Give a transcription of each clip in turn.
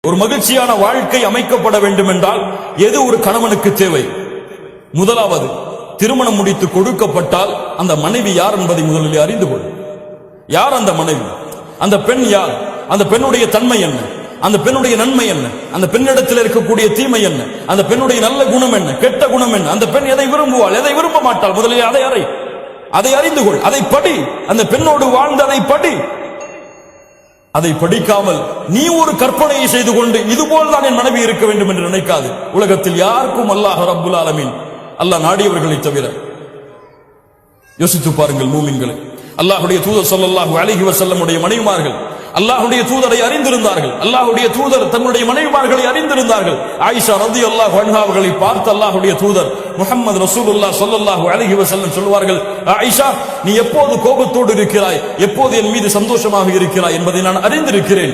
ஒரு மகிழ்ச்சியான வாழ்க்கை அமைக்கப்பட வேண்டும் என்றால் எது ஒரு கணவனுக்கு தேவை? முதலாவது, திருமணம் முடித்து கொடுக்கப்பட்டால் அந்த மனைவி யார் என்பதை முதலில் அறிந்து கொள். யார் அந்த மனைவி? அந்த பெண் யார்? அந்த பெண்ணுடைய தன்மை என்ன? அந்த பெண்ணுடைய நன்மை என்ன? அந்த பெண்ணிடத்தில் இருக்கக்கூடிய தீமை என்ன? அந்த பெண்ணுடைய நல்ல குணம் என்ன, கெட்ட குணம் என்ன? அந்த பெண் எதை விரும்புவாள், எதை விரும்ப மாட்டாள்? முதலில் அதை அறிந்து கொள். அதை படி. அந்த பெண்ணோடு வாழ்ந்து அதை படி. அதை படிக்காமல் நீ ஒரு கற்பனையை செய்து கொண்டு இதுபோல் தான் என் மனைவி இருக்க வேண்டும் என்று நினைக்காது. உலகத்தில் யாருக்கும் அல்லாஹ் ரப்புல் ஆலமீன், அல்லாஹ் நாடியவர்களை தவிர. யோசித்து பாருங்கள் மூமின்களை. அல்லாஹ்வுடைய தூதர் ஸல்லல்லாஹு அலைஹி வஸல்லம் உடைய மனைவிமார்கள் அல்லாஹ்வுடைய தூதரை அறிந்திருந்தார்கள். அல்லாஹ்வுடைய தூதர் தங்களுடைய மனைவிமார்களை அறிந்திருந்தார்கள். ஆயிஷா ரலியல்லாஹு அன்ஹா அவர்களை பார்த்து அல்லாஹ்வுடைய தூதர் முஹம்மது ரசூலுல்லாஹ் ஸல்லல்லாஹு அலைஹி வஸல்லம் சொல்வார்கள், ஆயிஷா, நீ எப்போது கோபத்தோடு இருக்கிறாய், எப்போது என் மீது சந்தோஷமாக இருக்கிறாய் என்பதை நான் அறிந்திருக்கிறேன்.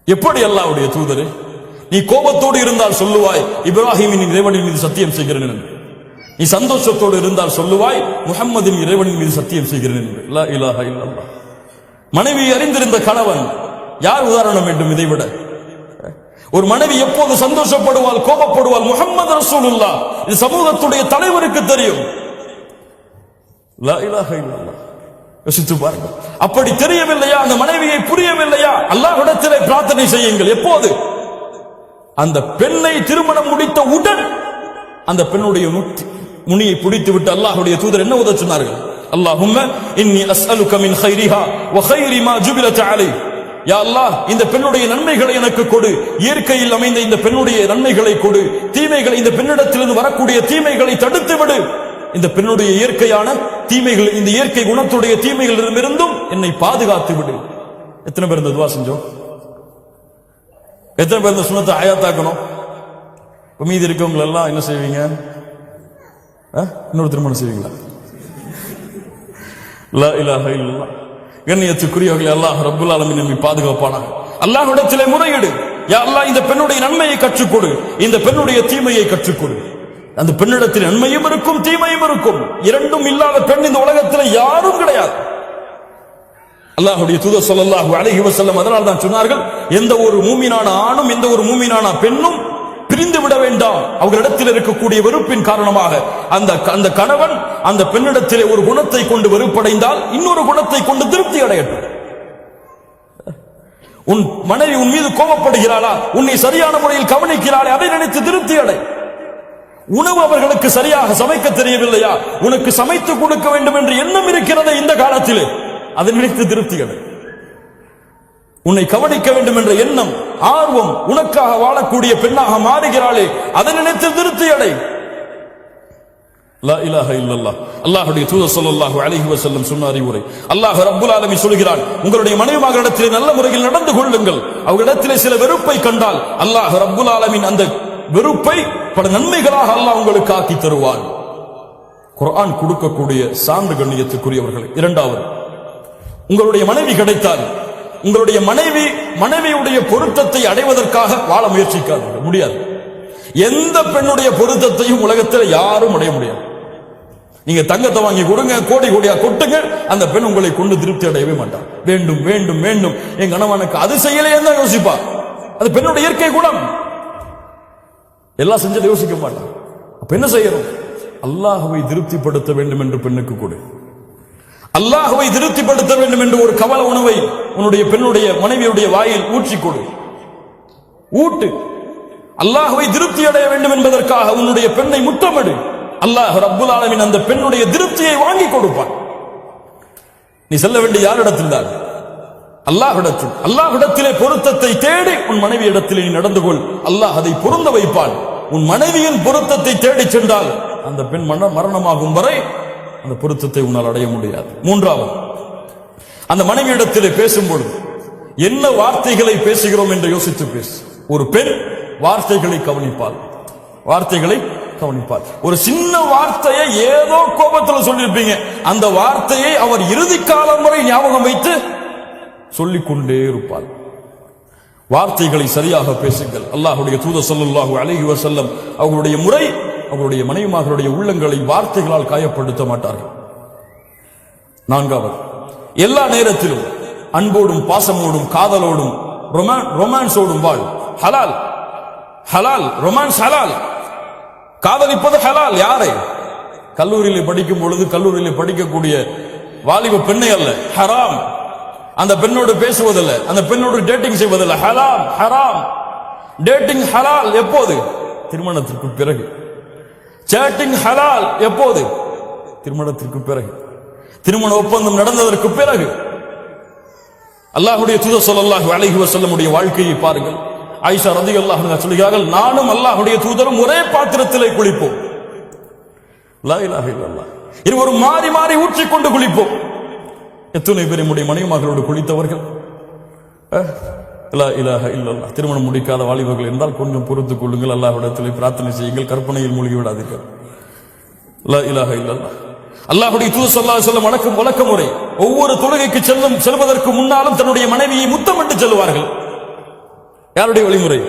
எப்படி அல்லாஹ்வுடைய தூதரே, நீ கோபத்தோடு இருந்தால் சொல்லுவாய் இப்ராஹிமின் இறைவனின் மீது சத்தியம் செய்கிறேன் என்று. நீ சந்தோஷத்தோடு இருந்தால் சொல்லுவாய் முஹம்மதின் இறைவனின் மீது சத்தியம் செய்கிறேன் என்று. லா இலாஹ இல்லல்லாஹ். மனைவி அறிந்திருந்த கணவன் யார் உதாரணம் வேண்டும் இதைவிட? ஒரு மனைவி எப்போது சந்தோஷப்படுவாள், கோபப்படுவாள்? முஹம்மது ரசூலுல்லாஹ். இது சமூகத்துடைய தலைவருக்கு தெரியும். லா இலாஹ இல்லல்லாஹ். யோசித்து பாருங்கள். அப்படி தெரியவில்லையா? அந்த மனைவியை புரியவில்லையா? அல்லாஹ்விடத்திலே பிரார்த்தனை செய்யுங்கள். எப்போது? அந்த பெண்ணை திருமணம் முடித்த உடன் அந்த பெண்ணுடைய முனியை பிடித்து விட்டு அல்லாஹ்வுடைய தூதர் என்ன உதவ சொன்னார்கள்? அல்லாஹும்ம இன்னி அஸ்அலுக மின் கைரிஹா வ கைரி மா ஜுபிலத் அலைஹி. யா அல்லாஹ், இந்த பெண்ணுடைய நன்மைகளை எனக்கு கொடு. இயற்கையில் அமைந்த இந்த பெண்ணுடைய நன்மைகளை கொடு. தீமைகளை, இந்த பெண்ணிடத்திலிருந்து வரக்கூடிய தீமைகளை தடுத்து விடு. இந்த பெண்ணுடைய இயற்கையான தீமைகள், இந்த இயற்கை குணத்துடைய தீமைகளிலிருந்தும் என்னை பாதுகாத்து விடு. எத்தனை பேர் இந்த துவா செஞ்சோம்? எத்தனை பேர் இந்த சுன்னத்தை ஆயாத்தாக்கணும்? மீதி இருக்கவங்க எல்லாம் என்ன செய்வீங்க? இன்னொரு திருமணம் செய்வீங்களா? லா இலாஹ இல்லல்லாஹ். கண்ணியத்துக்குரியவர்களே, அல்லாஹ் ரப்புல் ஆலமீன் நம்மை பாதுகாப்பானாக. அல்லாஹ்விடத்திலே முறையிடு. யா அல்லாஹ், இந்த பெண்ணுடைய நன்மையை கற்றுக்கொடு, இந்த பெண்ணுடைய தீமையை கற்றுக்கொடு. அந்த பெண்ணிடத்தில் நன்மையும் இருக்கும், தீமையும் இருக்கும். இரண்டும் இல்லாத பெண் இந்த உலகத்தில் யாரும் கிடையாது. அல்லாஹ்வுடைய தூதர் ஸல்லல்லாஹு அலைஹி வஸல்லம் அதனால் தான் சொன்னார்கள், எந்த ஒரு மூமினான ஆணும் எந்த ஒரு மூமினான பெண்ணும் பிரிந்து விட வேண்டாம். அவர்களிடத்தில் இருக்கக்கூடிய வெறுப்பின் காரணமாக அந்த கணவன் அந்த பெண்ணிடத்திலே ஒரு குணத்தை கொண்டு வெறுப்படைந்தால் இன்னொரு குணத்தை கொண்டு திருப்தி அடையட்டும். உன் மனைவி உன் மீது கோபப்படுகிறாளா, உன்னை சரியான முறையில் கவனிக்கிறாளே, அதை நினைத்து திருப்தி அடை. உணவு அவர்களுக்கு சரியாக சமைக்க தெரியவில்லையா, உனக்கு சமைத்து கொடுக்க வேண்டும் என்று எண்ணம் இருக்கிறது இந்த காலத்திலே, அதை நினைத்து திருப்தி அடை. உன்னை கவனிக்க வேண்டும் என்ற எண்ணம், ஆர்வம், உனக்காக வாழக்கூடிய பெண்ணாக மாறுகிறாளே, அதை நினைத்து திருப்தி அடை. லா இலாஹ இல்லல்லாஹ். அல்லாஹ்வுடைய தூதர் ஸல்லல்லாஹு அலைஹி வஸல்லம் சொன்ன அறிவுரை. அல்லாஹ் ரப்புல் ஆலமீன் சொல்கிறான், உங்களுடைய மனைவிமார்களிடத்திலே நல்ல முறையில் நடந்து கொள்ளுங்கள். அவர்களிடத்திலே சில வெறுப்பை கண்டால் அல்லாஹ் ரப்புல் ஆலமீன் அந்த வெறுப்பை பல நன்மைகளாக அல்லாஹ் உங்களுக்கு ஆக்கி தருவான். குர்ஆன் கொடுக்கக்கூடிய சான்று கண்ணியத்துக்குரியவர்களே. இரண்டாவது, உங்களுடைய மனைவி கிடைத்தால் உங்களுடைய மனைவியுடைய பொருத்தத்தை அடைவதற்காக வாழ முயற்சிக்காது. முடியாது. எந்த பெண்ணுடைய பொருத்தத்தையும் உலகத்தில் யாரும் அடைய முடியாது. நீங்க தங்கத்தை வாங்கி கொடுங்க, கோடி கோடியா கொட்டுங்க, அந்த பெண் உங்களை கொண்டு திருப்தி அடையவே மாட்டார். வேண்டும் வேண்டும் வேண்டும், என் கணவனுக்கு அது செய்யலையே தான் யோசிப்பா. அது பெண்ணுடைய இயற்கை குணம். எல்லாம் செஞ்சதை யோசிக்க மாட்டான். அப்ப என்ன செய்யணும்? அல்லாஹ்வை திருப்திப்படுத்த வேண்டும் என்று பெண்ணுக்கு கொடு. அல்லாஹ்வை திருப்திப்படுத்த வேண்டும் என்று ஒரு கவல உணவை உன்னுடைய பெண்ணுடைய மனைவியுடைய வாயில் ஊற்றி கொடு. ஊட்டு. அல்லாஹ்வை திருப்தி அடைய வேண்டும் என்பதற்காக உன்னுடைய பெண்ணை முத்தமிடு. அல்லாஹ் ரப்புல் ஆலமீன் அந்த பெண்ணுடைய திருப்தியை வாங்கி கொடுப்பான். நீ செல்ல வேண்டிய யாரிடத்தில் தான்? அல்லாஹ்விடத்தில். அல்லாஹ்விடத்திலே பொருத்தத்தை தேடி உன் மனைவி இடத்திலே நீ நடந்து கொள். அல்லாஹ் அதை பொருந்த வைப்பான். உன் மனைவியின் பொருத்தத்தை தேடி சென்றால் அந்த பெண் மரணமாகும் வரை அந்த பொருத்தத்தை உன்னால் அடைய முடியாது. மூன்றாவது, அந்த மனைவியிடத்திலே பேசும்பொழுது என்ன வார்த்தைகளை பேசுகிறோம் என்று யோசித்து பேசு. ஒரு பெண் வார்த்தைகளை கவனிப்பாள். வார்த்தைகளை கவனிப்பாள். ஒரு சின்ன வார்த்தையை ஏதோ கோபத்தில் சொல்லியிருப்பீங்க, அந்த வார்த்தையை அவர் இறுதி காலம் வரை ஞாபகம் வைத்து சொல்லிக்கொண்டே இருப்பாள். வார்த்தைகளை சரியாக பேசுங்கள். அல்லாஹ்வுடைய தூதர் ஸல்லல்லாஹு அலைஹி வஸல்லம் அவர்களுடைய முறை, அவருடைய மனைவிமார்களுடைய உள்ளங்களை வார்த்தைகளால் காயப்படுத்த மாட்டார்கள். நான்காவது, எல்லா நேரத்திலும் அன்போடும் பாசமோடும் காதலோடும் ரொமான்ஸ் ஓடும் வாழ் ஹலால், ஹலால், ரொமான்ஸ் ஹலால், காதலிப்பது ஹலால். யாரை? கல்லூரியில் படிக்கும் பொழுது கல்லூரியில் படிக்கக்கூடிய வாலிப பெண்ணை அல்ல, ஹராம். அந்த பெண்ணோடு பேசுவதில்லை, அந்த பெண்ணோடு டேட்டிங் செய்வதில்லை, ஹலாம், ஹராம். டேட்டிங் ஹலால் எப்போது? திருமணத்திற்கு பிறகு. சேட்டிங் ஹலால் எப்போது? திருமணத்திற்கு பிறகு, திருமண ஒப்பந்தம் நடந்ததற்கு பிறகு. அல்லாஹ்வுடைய தூதர் ஸல்லல்லாஹு அலைஹி வஸல்லமுடைய வாழ்க்கையை பாருங்கள். ஆயிஷா ரலியல்லாஹு அன்ஹா சொல்கிறார்கள், நானும் அல்லாஹ்வுடைய தூதரும் ஒரே பாத்திரத்திலே குளிப்போம். லா இலாஹ இல்லல்லாஹ். இருவரும் மாறி மாறி ஊற்றிக்கொண்டு குளிப்போம். எத்தனை பேர் நம்முடைய மனைவிமார்களோடு குளித்தவர்கள்? லா இலாஹ இல்லல்லாஹ். திருமணம் முடிக்காத வாலிபர்கள் இருந்தால் கொஞ்சம் பொறுத்துக் கொள்ளுங்கள், அல்லாஹ்விடத்தில் பிரார்த்தனை செய்யுங்கள், கற்பனையில் மூழ்கி விடாதீர்கள். லா இலாஹ இல்லல்லாஹ். அல்லாஹ்வுடைய தூதர் ஸல்லல்லாஹு அலைஹி வஸல்லம் வழக்க முறை ஒவ்வொரு தொழுகைக்கு செல்வதற்கு முன்னாலும் தன்னுடைய மனைவியை முத்தமிட்டு செல்வார்கள். யாருடைய வழிமுறை?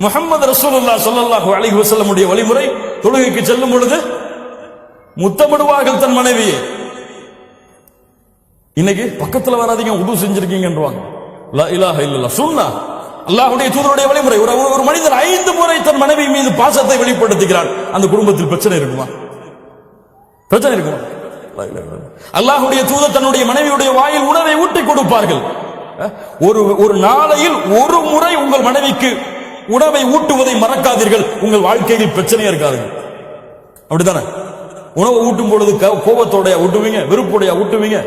முஹம்மது ரசூலுல்லாஹ் ஸல்லல்லாஹு அலைஹி வஸல்லமுடைய வழிமுறை. தொழுகைக்கு செல்லும் பொழுது முத்தமிடுவார்கள் தன் மனைவியை. இன்னைக்கு பக்கத்துல வராதீங்க, உது செஞ்சிருக்கீங்கன்றாங்க. லா இலாஹ இல்லல்லாஹ். சுன்னா அல்லாஹ்வுடைய தூதருடைய வழிமுறை. ஒரு மனிதர் 5 முறை தன் மனைவி மீது பாசத்தை வெளிப்படுத்துகிறார், அந்த குடும்பத்தில் பிரச்சனை இருக்குமா? பிரச்சனை இருக்குமா? அல்லாஹ்வுடைய தூதர் தன்னுடைய மனைவியுடைய வாயில் உணவை ஊட்டி கொடுப்பார்கள். ஒரு நாளையில் ஒரு முறை உங்கள் மனைவிக்கு உணவை ஊட்டுவதை மறக்காதீர்கள், உங்கள் வாழ்க்கையில் பிரச்சனையா இருக்காது. அப்படித்தானே? உணவை ஊட்டும் பொழுது கோபத்தோடைய ஊட்டுவீங்க, வெறுப்போடைய ஊட்டுவீங்க.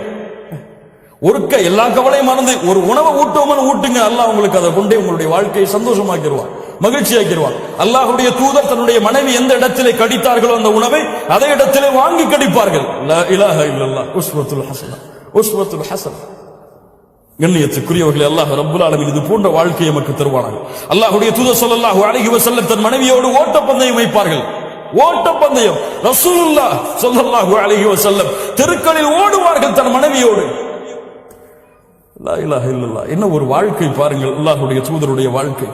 ஒருக்க எல்லா கவலையும் மறந்து ஒரு உணவை ஊட்டுவோம்னு ஊட்டுங்க, அல்லாஹ் உங்களுக்கு அதை கொண்டே உங்களுடைய வாழ்க்கையை சந்தோஷமாக்கிடுவான், மகிழ்ச்சியாக்கிடுவான். அல்லாஹ்வுடைய தூதர் தன்னுடைய மனைவி எந்த இடத்திலே கடித்தார்களோ அந்த உணவை அதே இடத்திலே வாங்கி கடிப்பார்கள். லா இலாஹ இல்லல்லாஹ். உஸ்வத்துல் ஹஸனா, உஸ்வத்துல் ஹஸனா. கண்ணியத்துக்குரியவர்களே, அல்லாஹ் ரப்புல் ஆலமீன் இது போன்ற வாழ்க்கையை நமக்கு தருவானாக. அல்லாஹ்வுடைய தூதர் ஸல்லல்லாஹு அலைஹி வஸல்லம் தன் மனைவியோடு ஓட்டப்பந்தயம் வைப்பார்கள். ஓட்டப்பந்தயம். ரசூலுல்லாஹ் ஸல்லல்லாஹு அலைஹி வஸல்லம் தெருக்களில் ஓடுவார்கள் தன் மனைவியோடு. லா இலாஹ இல்லல்லாஹ். என்ன ஒரு வாழ்க்கை பாருங்கள், அல்லாஹ்வுடைய தூதருடைய வாழ்க்கை.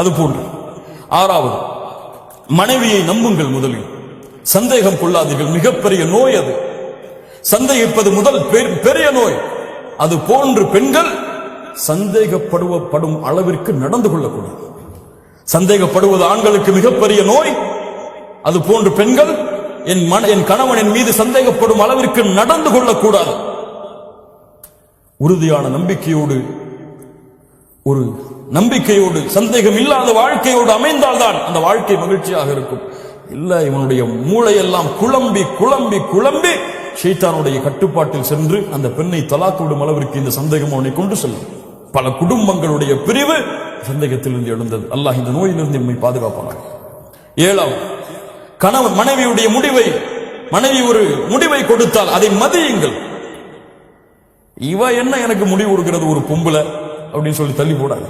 அது போன்று 6வது, மனைவியை நம்புங்கள். முதலில் சந்தேகம் கொள்ளாதீர்கள். மிகப்பெரிய நோய் அது. சந்தேகிப்பது முதல் பெரிய நோய். அது போன்று பெண்கள் சந்தேகப்படும் அளவிற்கு நடந்து கொள்ளக்கூடாது. சந்தேகப்படுவது ஆண்களுக்கு மிகப்பெரிய நோய். அது போன்று பெண்கள் என் கணவன் என் மீது சந்தேகப்படும் அளவிற்கு நடந்து கொள்ளக்கூடாது. உறுதியான நம்பிக்கையோடு, ஒரு நம்பிக்கையோடு, சந்தேகம் இல்லாத வாழ்க்கையோடு அமைந்தால்தான் அந்த வாழ்க்கை மகிழ்ச்சியாக இருக்கும். இல்ல, இவனுடைய மூளையெல்லாம் குழம்பி குழம்பி குழம்பி ஷைத்தானுடைய கட்டுப்பாட்டில் சென்று அந்த பெண்ணை தலாக்கு விடும் அளவிற்கு இந்த சந்தேகம் அவனை கொண்டு செல்லும். பல குடும்பங்களுடைய பிரிவு சந்தேகத்திலிருந்து எழுந்தது. அல்லாஹ் இந்த நோயிலிருந்து நம்மை பாதுகாப்பானார். 7வது, கணவன் மனைவி ஒரு முடிவை கொடுத்தால் அதை மதியுங்கள். இவ என்ன எனக்கு முடிவு கொடுக்கிறது, ஒரு பொம்பளை அப்படின்னு சொல்லி தள்ளி போடாது.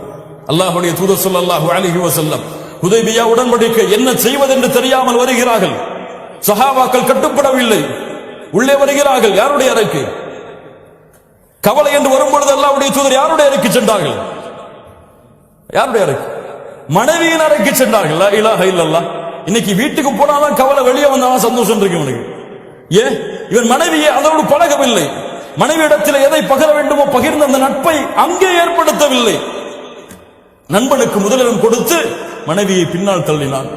அல்லாஹ்வுடைய தூதர் ஸல்லல்லாஹு அலைஹி வஸல்லம் ஹுதைபியா உடன்படிக்கை என்ன செய்வதென்று தெரியாமல் வருகிறார்கள். சஹாபாக்கள் கட்டுப்படவில்லை, உள்ளே வருகிறார்கள். யாருடைய அறைக்கு? கவலை என்று வரும்பொழுது அல்லாஹ்வுடைய தூதர் யாருடைய அறைக்கு சென்றார்கள்? யாருடைய அறைக்கு? மனைவியின் அறைக்கு சென்றார்கள். லா இலாஹ இல்லல்லாஹ். இன்னைக்கு வீட்டுக்கு போனாலும் கவலை, வெளியே வந்தாலும் சந்தோஷம் இருக்கு இவனுக்கு. ஏன்? இவன் மனைவியை அதோடு பழகவில்லை. மனைவியிடத்தில் எதை பகிர வேண்டுமோ பகிர்ந்த அந்த நட்பை அங்கே ஏற்படுத்தவில்லை. நண்பனுக்கு முதலிடம் கொடுத்து மனைவியை பின்னால் தள்ளினான்.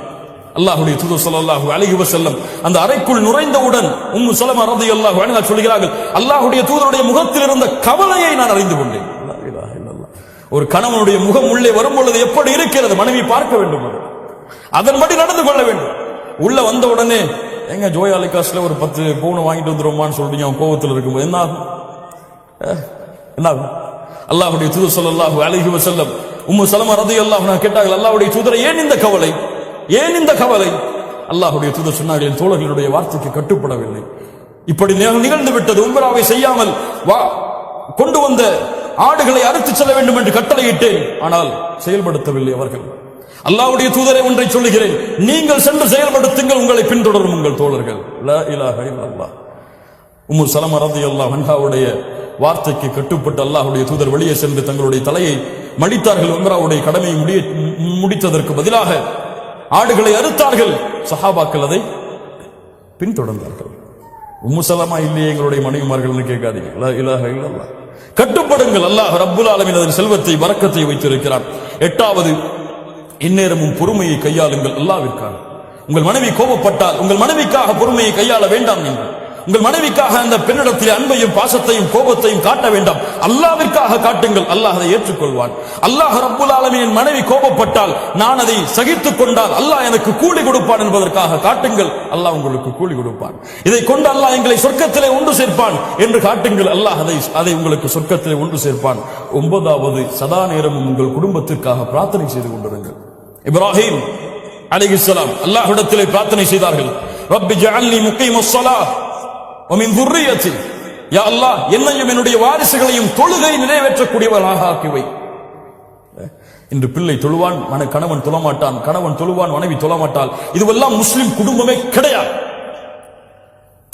அல்லாஹ்வுடைய தூதர் ஸல்லல்லாஹு அலைஹி வஸல்லம் அந்த அறைக்குள் நுழைந்தவுடன் உம்மு ஸலமா ரலியல்லாஹு அன்ஹா சொல்கிறார்கள், அல்லாஹ்வுடைய தூதருடைய முகத்தில் இருந்த கவலையை நான் அறிந்து கொண்டேன். லா இலாஹ இல்லல்லாஹ். ஒரு கணவனுடைய முகம் உள்ளே வரும் பொழுது எப்படி இருக்கிறது, மனைவி பார்க்க வேண்டும், அதன்படி நடந்து கொள்ள வேண்டும். உள்ள வந்த உடனே எங்க ஜோயாலிகாஸ்ல ஒரு 10 பவுன் வாங்கிட்டு வந்துருமான்னு சொல்றீங்க, அவன் கோபத்தில் இருக்கும்போது என்ன ஆகும்? அல்லாஹ்வுடைய தூதர் ஸல்லல்லாஹு அலைஹி வஸல்லம் உம்மு ஸலமா ரலியல்லாஹு அன்ஹா கேட்டார்கள், அல்லாஹ்வுடைய தூதரை ஏன் இந்த கவலை, ஏன் இந்த கவலை? அல்லாஹ்வுடைய தூதர் சொன்னார்கள், என் தோழர்களுடைய வார்த்தைக்கு கட்டுப்படவில்லை, இப்படி நிகழ்ந்து விட்டது. உம்ராவை செய்யாமல் கொண்டு வந்த ஆடுகளை அறுத்து செல்ல வேண்டும் என்று கட்டளையிட்டேன், ஆனால் செயல்படுத்தவில்லை அவர்கள். அல்லாஹ்வுடைய தூதரை ஒன்றை சொல்லுகிறேன், நீங்கள் சென்று செயல்படுத்துங்கள், உங்களை பின்தொடரும் உங்கள் தோழர்கள். லா இலாஹ இல்லல்லாஹ். உம்மு ஸலமா ரலியல்லாஹு அன்ஹாவுடைய வார்த்தைக்கு கட்டுப்பட்டு அல்லாஹ்வுடைய தூதர் வெளியே சென்று தங்களுடைய தலையை மடித்தார்கள். உம்ராவுடைய கடமையை முடித்ததற்கு பதிலாக ஆடுகளை அறுத்தார்கள். சஹாபாக்கள் அதை பின்தொடர்ந்தார்கள். உம்மு சலமா இல்லையே எங்களுடைய மனைவிமார்கள்னு கேட்காதீங்க. லா இலாஹ இல்லல்லாஹ். கட்டுப்படுங்கள். அல்லாஹ் ரப்புல் ஆலமீன் அதன் செல்வத்தை வரக்கத்தை வைத்திருக்கிறார். 8வது, இந்நேரமும் பொறுமையை கையாளுங்கள் அல்லாஹ்விற்காக. உங்கள் மனைவி கோபப்பட்டால் உங்கள் மனைவிக்காக பொறுமையை கையாள வேண்டாம். நீங்கள் உங்கள் மனைவிக்காக அந்த பெண்ணிடத்தில் அன்பையும் பாசத்தையும் கோபத்தையும் காட்ட வேண்டாம். அல்லாஹ்விற்காக காட்டுங்கள். அல்லாஹ் அதை ஏற்றுக்கொள்வான். அல்லாஹ் ரப்புல் ஆலமீன் மனைவி கோபப்பட்டால் நான் அதை சகித்துக் கொண்டால் அல்லாஹ் எனக்கு கூலி கொடுப்பான் என்பதற்காக காட்டுங்கள். அல்லாஹ் உங்களுக்கு கூலி கொடுப்பான். இதை கொண்டு அல்லாஹ் எங்களை சொர்க்கத்திலே ஒன்று சேர்ப்பான் என்று காட்டுங்கள். அல்லாஹ் அதை உங்களுக்கு சொர்க்கத்திலே ஒன்று சேர்ப்பான். 9வது, சதா நேரமும் உங்கள் குடும்பத்திற்காக பிரார்த்தனை செய்து கொண்டிருங்கள். இப்ராஹிம் அலைஹிஸ்ஸலாம் அல்லாஹ்விடத்திலே பிரார்த்தனை செய்தார்கள். ரப்பி ஜஅல்னி முகீமஸ் ஸலாத் வ மின் ذُرِّيَّتِي. யா அல்லாஹ், என்னையும் என்னுடைய வாரிசுகளையும் தொழுகை நிறைவேற்றக்கூடியவர்களாக ஆக்கி வை. இன்று பிள்ளை தொழுவான், கணவன் தொழமாட்டான். கணவன் தொழுவான், மனைவி தொழமாட்டாள். இதுவெல்லாம் முஸ்லிம் குடும்பமே கிடையாது.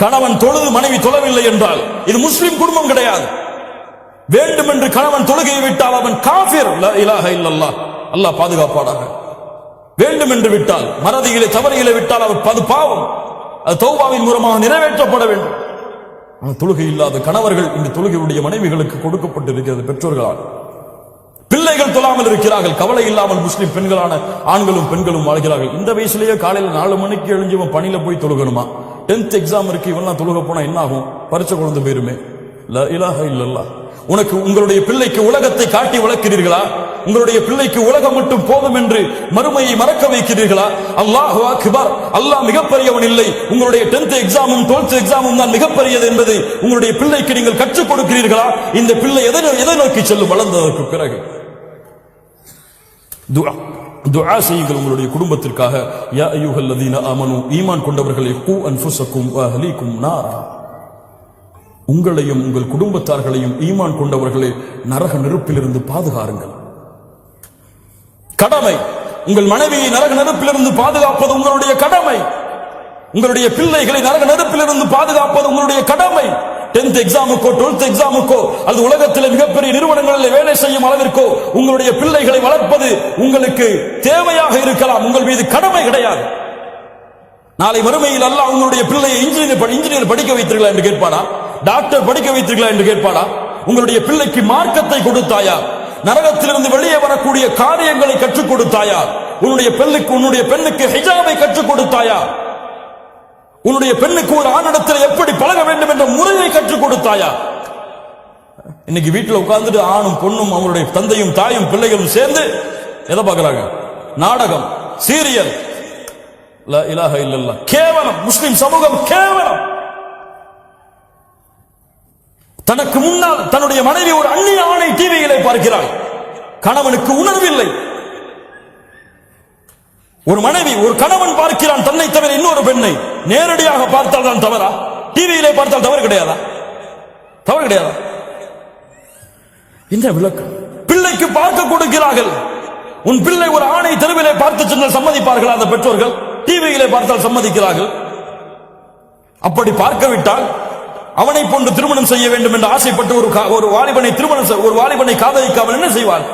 கணவன் தொழுது மனைவி தொழவில்லை என்றால் இது முஸ்லிம் குடும்பம் கிடையாது. வேண்டும் என்று கணவன் தொழுகையை விட்டால் அவன் காஃபிர். லா இலாஹ இல்லல்லாஹ். அல்லாஹ் பாதுகாப்பானாக. வேண்டும் என்று விட்டால், மறதியிலே தவறியிலே விட்டால் அவர் பாவம். அது தௌபாவின் மூலமாக நிறைவேற்றப்பட வேண்டும். தொழுகை இல்லாத கணவர்கள் இந்த தொழுகையுடைய மனைவிகளுக்கு கொடுக்கப்பட்டிருக்கிறது பெற்றோர்களால். பிள்ளைகள் தொழாமல் இருக்கிறார்கள். கவலை இல்லாமல் முஸ்லிம் பெண்களான ஆண்களும் பெண்களும் வாழ்கிறார்கள். இந்த வயசுலயே காலையில 4 மணிக்கு எழுஞ்சி பணியில போய் தொழுகணுமா? 10th எக்ஸாம் இருக்கு, இவெல்லாம் தொழுக போனா என்ன ஆகும்? பரிச்சை குழந்தை போயிருமே. லா இலாஹ இல்லல்லாஹ். உங்களுடைய பிள்ளைக்கு உலகத்தை காட்டி வளர்க்கிறீர்களா? உங்களுடைய பிள்ளைக்கு உலகம் மட்டும் போதும் என்று மறுமையை மறக்க வைக்கிறீர்களா? அல்லாஹு அக்பர். அல்லாஹ் மிகப்பெரியவன் இல்லை. உங்களுடைய 10th எக்ஸாமும் 12th எக்ஸாமும் தான் மிகப்பெரியது என்பதை உங்களுடைய பிள்ளைக்கு நீங்கள் கற்றுக் கொடுக்கிறீர்களா? இந்த பிள்ளை எதை நோக்கி செல்லும் வளர்ந்ததற்கு பிறகு? துஆ செய்யுங்கள் உங்களுடைய குடும்பத்திற்காக. யா அய்யுஹல்லதீன ஆமனூ, ஈமான் கொண்டவர்களே, கூ அன்ஃபுஸக்கும் வ அஹ்லீக்கும் நாரா. உங்களையும் உங்கள் குடும்பத்தார்களையும் ஈமான் கொண்டவர்களே நரக நெருப்பிலிருந்து பாதுகாருங்கள். கடமை. உங்கள் மனைவியை நரக நெருப்பிலிருந்து பாதுகாப்பது உங்களுடைய கடமை. உங்களுடைய பிள்ளைகளை நரக நெருப்பிலிருந்து பாதுகாப்பது உங்களுடைய கடமை. 10th எக்ஸாமுக்கோ 12th எக்ஸாமுக்கோ அது உலகத்தில் மிகப்பெரிய நிறுவனங்களில் வேலை செய்யும் அளவிற்கோ உங்களுடைய பிள்ளைகளை வளர்ப்பது உங்களுக்கு தேவையாக இருக்கலாம், உங்கள் மீது கடமை கிடையாது. நாளை மறுமையில் அல்லாஹ் உங்களுடைய பிள்ளையை இன்ஜினியர் படிக்க வைத்தீர்களா என்று கேட்பானா? டாக்டர் படிக்க வைத்தீர்களா என்று கேட்பானா? உங்களுடைய பிள்ளைக்கு மார்க்கத்தை கொடுத்தாயா? நரகத்திலிருந்து வெளியே வரக்கூடிய காரியங்களை கற்றுக் கொடுத்தாயா? உன்னுடைய பெண்ணுக்கு ஹிஜாபை கற்றுக் கொடுத்தாயா? உன்னுடைய பெண்ணுக்கு ஒரு ஆணிடத்தில் எப்படி பழக வேண்டும் என்ற முறையை கற்றுக் கொடுத்தாயா? இன்னைக்கு வீட்டில் உட்கார்ந்துட்டு ஆணும் பொண்ணும் அவங்களுடைய தந்தையும் தாயும் பிள்ளைகளும் சேர்ந்து எதை பார்க்கறாங்க? நாடகம், சீரியல். லா இலாஹ இல்லல்லாஹ். கேவலம். முஸ்லிம் சமூகம் கேவலம். தனக்கு முன்னால் தன்னுடைய மனைவி ஒரு அந்நிய ஆணை டிவியிலே பார்க்கிறாள். கணவனுக்கு உணர்வில்லை. ஒரு மனைவி ஒரு கணவன் பார்க்கிறான் தன்னை தவிர இன்னொரு பெண்ணை. நேரடியாக பார்த்தால் தான் தவறா? டிவியிலே பார்த்தால் தவறு கிடையாதா? தவறு கிடையாதா? என்ன விளக்கம்? பிள்ளைக்கு பார்க்க கொடுக்கிறார்கள். உன் பிள்ளை ஒரு ஆணை தெருவிலே பார்த்து சென்றால் சம்மதிப்பார்கள் அந்த பெற்றோர்கள்? டிவியிலே பார்த்தால் சம்மதிக்கிறார்கள். அப்படி பார்க்கவிட்டால் அவனை போன்று திருமணம் செய்ய வேண்டும் என்று ஆசைப்பட்டு ஒரு வாலிபனை காதலிக்காமல் என்ன செய்வாள்?